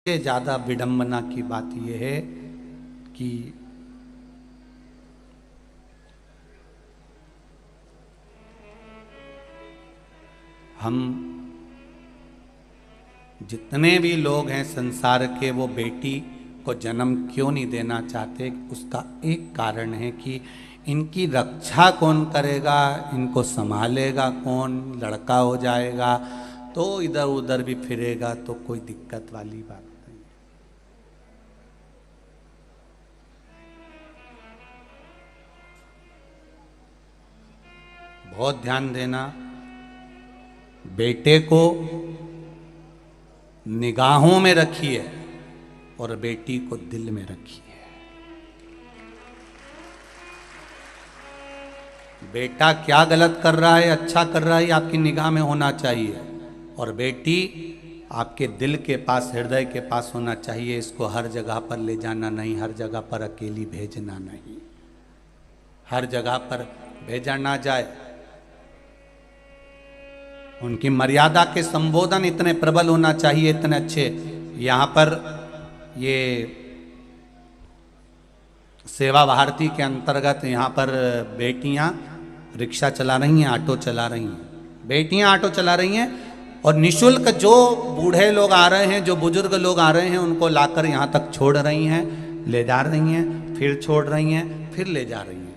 सबसे ज़्यादा विडंबना की बात यह है कि हम जितने भी लोग हैं संसार के, वो बेटी को जन्म क्यों नहीं देना चाहते। उसका एक कारण है कि इनकी रक्षा कौन करेगा, इनको संभालेगा कौन, लड़का हो जाएगा तो इधर उधर भी फिरेगा तो कोई दिक्कत वाली बात नहीं। बहुत ध्यान देना, बेटे को निगाहों में रखिए और बेटी को दिल में रखिए। बेटा क्या गलत कर रहा है, अच्छा कर रहा है, आपकी निगाह में होना चाहिए, और बेटी आपके दिल के पास, हृदय के पास होना चाहिए। इसको हर जगह पर ले जाना नहीं, हर जगह पर अकेली भेजना नहीं, हर जगह पर भेजा ना जाए। उनकी मर्यादा के संबोधन इतने प्रबल होना चाहिए, इतने अच्छे। यहाँ पर ये सेवा भारती के अंतर्गत यहाँ पर बेटियाँ रिक्शा चला रही हैं, ऑटो चला रही हैं, बेटियाँ ऑटो चला रही हैं, और निशुल्क जो बूढ़े लोग आ रहे हैं, जो बुजुर्ग लोग आ रहे हैं, उनको लाकर यहाँ तक छोड़ रही हैं, ले जा रही हैं, फिर छोड़ रही हैं, फिर ले जा रही हैं।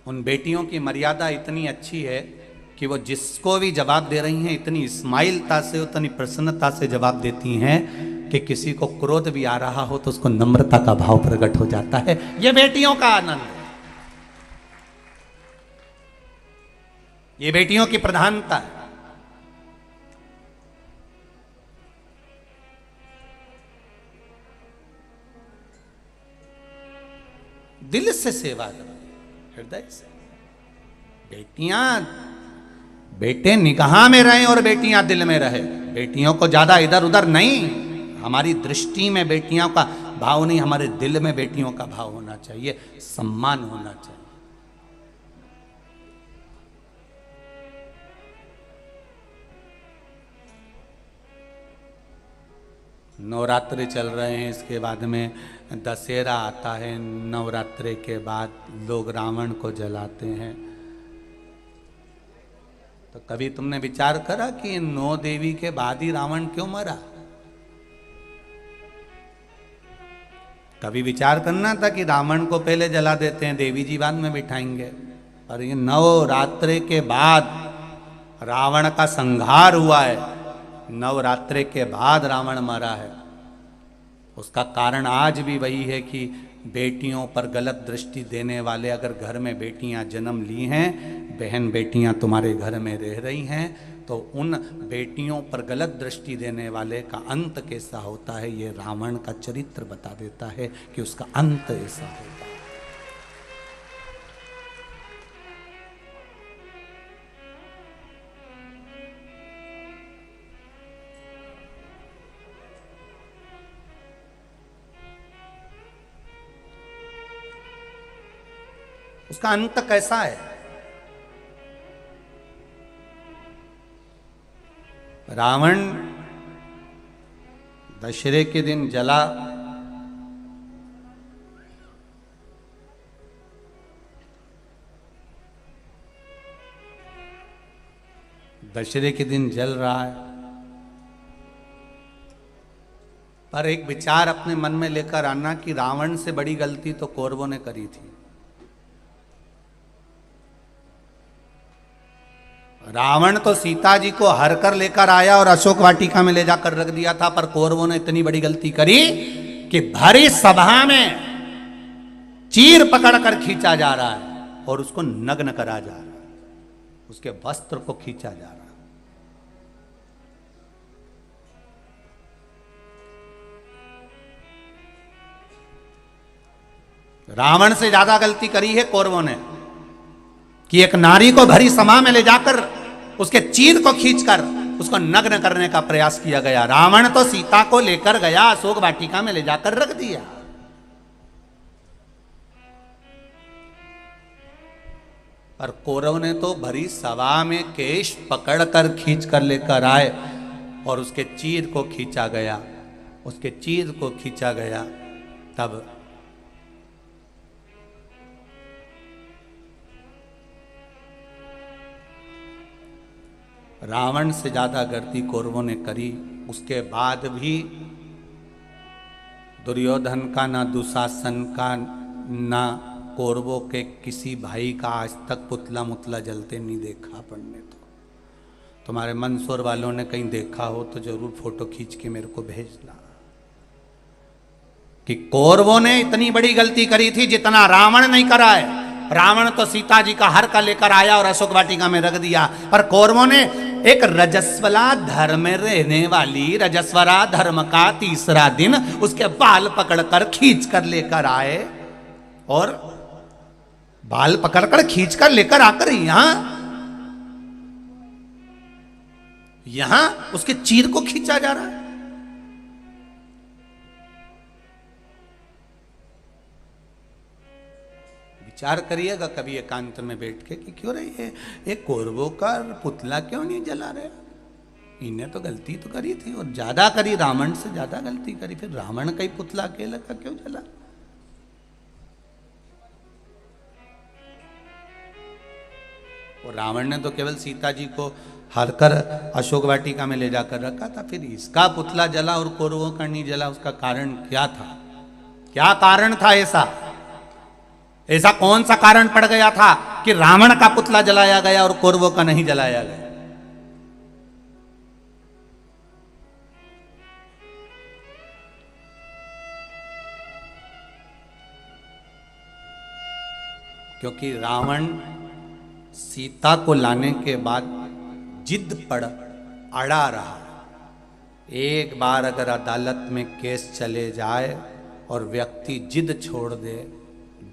उन बेटियों की मर्यादा इतनी अच्छी है कि वो जिसको भी जवाब दे रही हैं इतनी स्माइलता से, उतनी प्रसन्नता से जवाब देती हैं कि किसी को क्रोध भी आ रहा हो तो उसको नम्रता का भाव प्रकट हो जाता है। ये बेटियों का आनंद है, ये बेटियों की प्रधानता है। दिल से सेवा करो, हृदय से। बेटियां, बेटे निगाह में रहें और बेटियां दिल में रहे। बेटियों को ज्यादा इधर उधर नहीं, हमारी दृष्टि में बेटियों का भाव नहीं, हमारे दिल में बेटियों का भाव होना चाहिए, सम्मान होना चाहिए। नवरात्रि चल रहे हैं, इसके बाद में दशहरा आता है, नवरात्रि के बाद लोग रावण को जलाते हैं। तो कभी तुमने विचार करा कि 9 देवी के बाद ही रावण क्यों मरा? कभी विचार करना था कि रावण को पहले जला देते हैं, देवी जी बाद में बिठाएंगे। और ये नवरात्रि के बाद रावण का संहार हुआ है, नवरात्रि के बाद रावण मरा है। उसका कारण आज भी वही है कि बेटियों पर गलत दृष्टि देने वाले, अगर घर में बेटियां जन्म ली हैं, बहन बेटियां तुम्हारे घर में रह रही हैं, तो उन बेटियों पर गलत दृष्टि देने वाले का अंत कैसा होता है, ये रावण का चरित्र बता देता है कि उसका अंत ऐसा होता है। उसका अंत कैसा है? रावण दशहरे के दिन जला, दशहरे के दिन जल रहा है, पर एक विचार अपने मन में लेकर आना कि रावण से बड़ी गलती तो कौरवों ने करी थी। रावण तो सीता जी को हर कर लेकर आया और अशोक वाटिका में ले जाकर रख दिया था, पर कौरवों ने इतनी बड़ी गलती करी कि भरी सभा में चीर पकड़कर खींचा जा रहा है और उसको नग्न करा जा रहा है, उसके वस्त्र को खींचा जा रहा है। रावण से ज्यादा गलती करी है कौरवों ने कि एक नारी को भरी सभा में ले जाकर उसके चीर को खींचकर उसको नग्न करने का प्रयास किया गया। रावण तो सीता को लेकर गया, अशोक वाटिका में ले जाकर रख दिया, पर कौरव ने तो भरी सभा में केश पकड़कर खींच कर लेकर आए और उसके चीर को खींचा गया, उसके चीर को खींचा गया, तब रावण से ज्यादा गलती कौरवों ने करी। उसके बाद भी दुर्योधन का, ना दुशासन का, ना कौरवों के किसी भाई का आज तक पुतला मुतला जलते नहीं देखा अपन ने। तो तुम्हारे मंदसौर वालों ने कहीं देखा हो तो जरूर फोटो खींच के मेरे को भेजना कि कौरवों ने इतनी बड़ी गलती करी थी जितना रावण नहीं करा है। रावण तो सीता जी का हर का लेकर आया और अशोक वाटिका में रख दिया, पर कौरवों ने एक रजस्वला धर्म में रहने वाली, रजस्वला धर्म का तीसरा दिन उसके बाल पकड़कर खींच कर लेकर आए, और बाल पकड़कर खींच कर लेकर आकर यहां उसके चीर को खींचा जा रहा है। विचार करिएगा कभी एकांत में बैठ के कि क्यों रही है ये कौरवों का पुतला क्यों नहीं जला रहे। इन्हें तो गलती तो करी थी और ज्यादा करी, रावण से ज्यादा गलती करी, फिर रावण का ही पुतला अकेला का क्यों जला। और रावण ने तो केवल सीता जी को हरकर अशोक वाटिका में ले जाकर रखा था, फिर इसका पुतला जला और कौरवों का नहीं जला। उसका कारण क्या था? क्या कारण था ऐसा कौन सा कारण पड़ गया था कि रावण का पुतला जलाया गया और कौरवों का नहीं जलाया गया? क्योंकि रावण सीता को लाने के बाद जिद पर अड़ा रहा। एक बार अगर अदालत में केस चले जाए और व्यक्ति जिद छोड़ दे,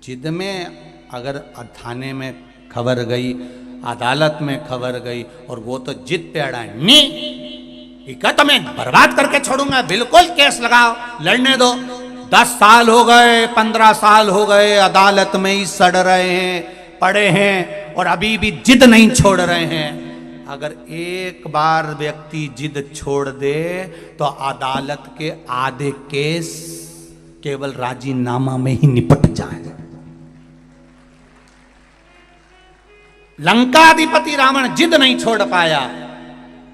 जिद में अगर थाने में खबर गई, अदालत में खबर गई और वो तो जिद पे अड़ा है, नहीं क्या तो मैं बर्बाद करके छोड़ूंगा, बिल्कुल केस लगाओ, लड़ने दो। 10 साल हो गए, 15 साल हो गए, अदालत में ही सड़ रहे हैं, पड़े हैं और अभी भी जिद नहीं छोड़ रहे हैं। अगर एक बार व्यक्ति जिद छोड़ दे तो अदालत के आधे केस केवल राजीनामा में ही निपट जाए। लंकाधिपति रावण जिद नहीं छोड़ पाया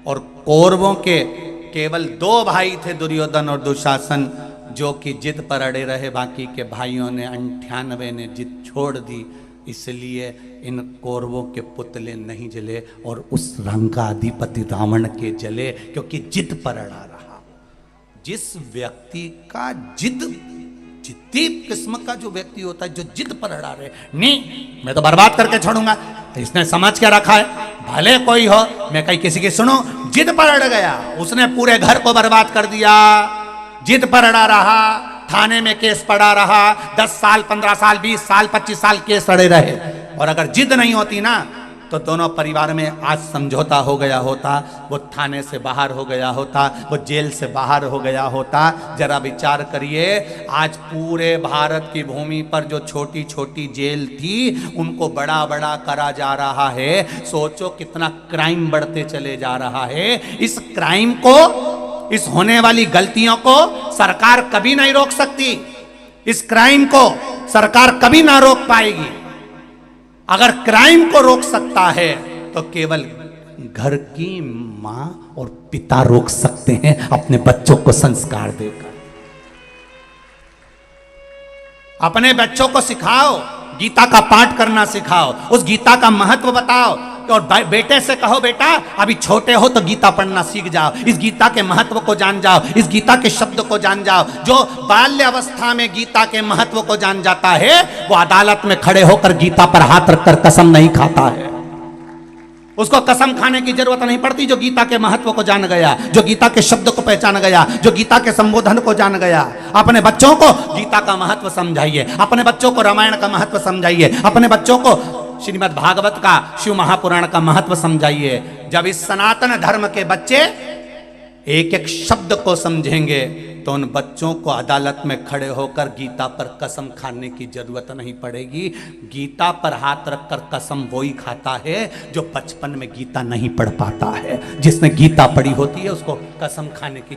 और कौरवों के केवल 2 भाई थे, दुर्योधन और दुशासन, जो कि जिद पर अड़े रहे। बाकी के भाइयों ने 98 ने जिद छोड़ दी, इसलिए इन कौरवों के पुतले नहीं जले और उस लंकाधिपति रावण के जले, क्योंकि जिद पर अड़ा रहा। जिस व्यक्ति का जिद्दी किस्म का जो व्यक्ति होता है, जो जिद पर अड़ा रहे, नहीं मैं तो बर्बाद करके छोड़ूंगा, इसने समझ के रखा है भले कोई हो, मैं कहीं किसी की सुनो, जिद पर अड़ गया, उसने पूरे घर को बर्बाद कर दिया। जिद पर अड़ा रहा, थाने में केस पड़ा रहा, 10 साल 15 साल 20 साल 25 साल केस अड़े रहे। और अगर जिद नहीं होती ना तो दोनों परिवार में आज समझौता हो गया होता, वो थाने से बाहर हो गया होता, वो जेल से बाहर हो गया होता। जरा विचार करिए, आज पूरे भारत की भूमि पर जो छोटी छोटी जेल थी उनको बड़ा बड़ा करा जा रहा है। सोचो कितना क्राइम बढ़ते चले जा रहा है। इस क्राइम को, इस होने वाली गलतियों को सरकार कभी नहीं रोक सकती। इस क्राइम को सरकार कभी ना रोक पाएगी। अगर क्राइम को रोक सकता है तो केवल घर की मां और पिता रोक सकते हैं अपने बच्चों को संस्कार देकर। अपने बच्चों को सिखाओ, गीता का पाठ करना सिखाओ, उस गीता का महत्व बताओ। और बेटे से कहो बेटा अभी छोटे हो तो गीता पढ़ना सीख जाओ, इस गीता के महत्व को जान जाओ, इस गीता के शब्द को जान जाओ। जो बाल्य अवस्था में गीता के महत्व को जान जाता है वो अदालत में खड़े होकर गीता पर हाथ रखकर कसम नहीं खाता है। उसको कसम खाने की जरूरत नहीं पड़ती जो गीता के महत्व को जान गया, जो गीता के शब्द को पहचान गया, जो गीता के संबोधन को जान गया। अपने बच्चों को गीता का महत्व समझाइए, अपने बच्चों को रामायण का महत्व समझाइए, अपने बच्चों को श्रीमद् भागवत का, शिव महापुराण का महत्व समझाइए। जब इस सनातन धर्म के बच्चे एक एक शब्द को समझेंगे तो उन बच्चों को अदालत में खड़े होकर गीता पर कसम खाने की जरूरत नहीं पड़ेगी। गीता पर हाथ रखकर कसम वही खाता है जो बचपन में गीता नहीं पढ़ पाता है। जिसने गीता पढ़ी होती है उसको कसम खाने की